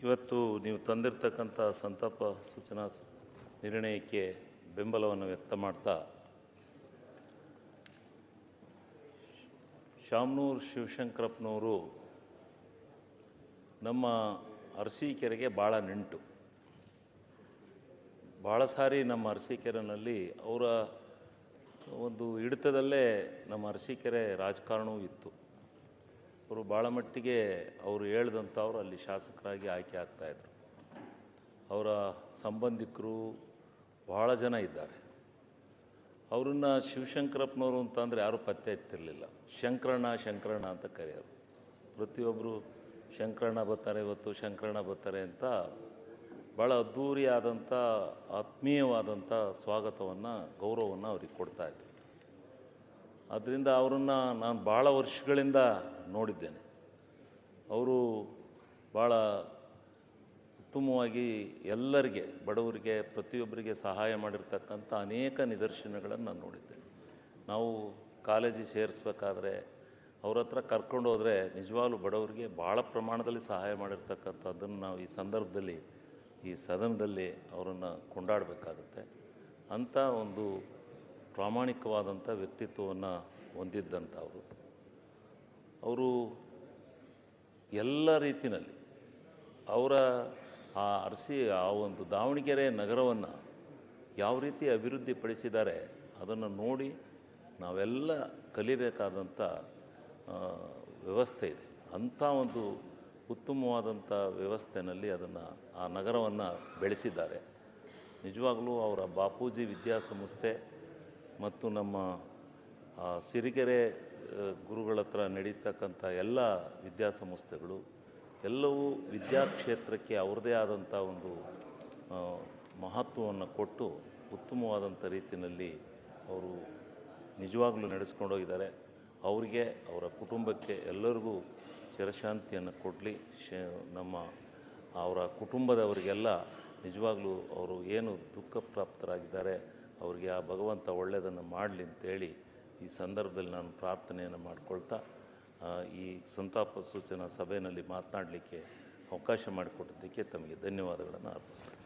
ಇವತ್ತು ನೀವು ತಂದಿರತಕ್ಕಂಥ ಸಂತಾಪ ಸೂಚನಾ ನಿರ್ಣಯಕ್ಕೆ ಬೆಂಬಲವನ್ನು ವ್ಯಕ್ತ ಮಾಡ್ತಾ ಶಾಮನೂರು ಶಿವಶಂಕರಪ್ಪನವರು ನಮ್ಮ ಅರಸೀಕೆರೆಗೆ ಭಾಳ ನೆಂಟು. ಭಾಳ ಸಾರಿ ನಮ್ಮ ಅರಸೀಕೆರೆಯಲ್ಲಿ ಅವರ ಒಂದು ಹಿಡಿತದಲ್ಲೇ ನಮ್ಮ ಅರಸೀಕೆರೆ ರಾಜಕಾರಣವೂ ಇತ್ತು. ಅವರು ಭಾಳ ಮಟ್ಟಿಗೆ ಅವರು ಹೇಳ್ದಂಥವ್ರು ಅಲ್ಲಿ ಶಾಸಕರಾಗಿ ಆಯ್ಕೆ ಆಗ್ತಾಯಿದ್ರು. ಅವರ ಸಂಬಂಧಿಕರು ಭಾಳ ಜನ ಇದ್ದಾರೆ. ಅವರನ್ನು ಶಿವಶಂಕರಪ್ಪನವರು ಅಂತಂದರೆ ಯಾರೂ ಪತ್ತೆ ಎತ್ತಿರಲಿಲ್ಲ. ಶಂಕರಣ್ಣ ಅಂತ ಕರೆಯೋರು. ಪ್ರತಿಯೊಬ್ಬರು ಶಂಕರಣ್ಣ ಬರ್ತಾರೆ, ಇವತ್ತು ಶಂಕರಣ್ಣ ಬರ್ತಾರೆ ಅಂತ ಭಾಳ ಅದ್ಧೂರಿಯಾದಂಥ ಆತ್ಮೀಯವಾದಂಥ ಸ್ವಾಗತವನ್ನು, ಗೌರವವನ್ನು ಅವ್ರಿಗೆ ಕೊಡ್ತಾಯಿದ್ರು. ಆದ್ದರಿಂದ ಅವರನ್ನು ನಾನು ಭಾಳ ವರ್ಷಗಳಿಂದ ನೋಡಿದ್ದೇನೆ. ಅವರು ಭಾಳ ಉತ್ತಮವಾಗಿ ಎಲ್ಲರಿಗೆ, ಬಡವರಿಗೆ, ಪ್ರತಿಯೊಬ್ಬರಿಗೆ ಸಹಾಯ ಮಾಡಿರ್ತಕ್ಕಂಥ ಅನೇಕ ನಿದರ್ಶನಗಳನ್ನು ನಾನು ನೋಡಿದ್ದೇನೆ. ನಾವು ಕಾಲೇಜಿಗೆ ಸೇರಿಸ್ಬೇಕಾದ್ರೆ ಅವ್ರ ಹತ್ರ ಕರ್ಕೊಂಡು ಹೋದರೆ ನಿಜವಾಗ್ಲೂ ಬಡವರಿಗೆ ಭಾಳ ಪ್ರಮಾಣದಲ್ಲಿ ಸಹಾಯ ಮಾಡಿರ್ತಕ್ಕಂಥದ್ದನ್ನು ನಾವು ಈ ಸಂದರ್ಭದಲ್ಲಿ, ಈ ಸದನದಲ್ಲಿ ಅವರನ್ನು ಕೊಂಡಾಡಬೇಕಾಗುತ್ತೆ. ಅಂಥ ಒಂದು ಪ್ರಾಮಾಣಿಕವಾದಂಥ ವ್ಯಕ್ತಿತ್ವವನ್ನು ಹೊಂದಿದ್ದಂಥವರು. ಅವರು ಎಲ್ಲ ರೀತಿಯಲ್ಲಿ ಅವರ ಆ ಒಂದು ದಾವಣಗೆರೆ ನಗರವನ್ನು ಯಾವ ರೀತಿ ಅಭಿವೃದ್ಧಿಪಡಿಸಿದ್ದಾರೆ ಅದನ್ನು ನೋಡಿ ನಾವೆಲ್ಲ ಕಲಿಬೇಕಾದಂಥ ವ್ಯವಸ್ಥೆ ಇದೆ. ಅಂಥ ಒಂದು ಉತ್ತಮವಾದಂಥ ವ್ಯವಸ್ಥೆಯಲ್ಲಿ ಆ ನಗರವನ್ನು ಬೆಳೆಸಿದ್ದಾರೆ. ನಿಜವಾಗಲೂ ಅವರ ಬಾಪೂಜಿ ವಿದ್ಯಾಸಂಸ್ಥೆ ಮತ್ತು ನಮ್ಮ ಸಿರಿಗೆರೆ ಗುರುಗಳ ಹತ್ರ ನಡೀತಕ್ಕಂಥ ಎಲ್ಲ ವಿದ್ಯಾಸಂಸ್ಥೆಗಳು ಎಲ್ಲವೂ ವಿದ್ಯಾಕ್ಷೇತ್ರಕ್ಕೆ ಅವ್ರದ್ದೇ ಆದಂಥ ಒಂದು ಮಹತ್ವವನ್ನು ಕೊಟ್ಟು ಉತ್ತಮವಾದಂಥ ರೀತಿಯಲ್ಲಿ ಅವರು ನಿಜವಾಗ್ಲೂ ನಡೆಸ್ಕೊಂಡೋಗಿದ್ದಾರೆ. ಅವರಿಗೆ, ಅವರ ಕುಟುಂಬಕ್ಕೆ ಎಲ್ಲರಿಗೂ ಚಿರಶಾಂತಿಯನ್ನು ಕೊಡಲಿ. ಅವರ ಕುಟುಂಬದವರಿಗೆಲ್ಲ ನಿಜವಾಗ್ಲೂ ಅವರು ಏನು ದುಃಖ ಪ್ರಾಪ್ತರಾಗಿದ್ದಾರೆ ಅವರಿಗೆ ಆ ಭಗವಂತ ಒಳ್ಳೆಯದನ್ನು ಮಾಡಲಿ ಅಂತೇಳಿ ಈ ಸಂದರ್ಭದಲ್ಲಿ ನಾನು ಪ್ರಾರ್ಥನೆಯನ್ನು ಮಾಡಿಕೊಳ್ತಾ ಈ ಸಂತಾಪ ಸೂಚನಾ ಸಭೆಯಲ್ಲಿ ಮಾತನಾಡಲಿಕ್ಕೆ ಅವಕಾಶ ಮಾಡಿಕೊಟ್ಟಿದ್ದಕ್ಕೆ ತಮಗೆ ಧನ್ಯವಾದಗಳನ್ನು ಅರ್ಪಿಸ್ತೇನೆ.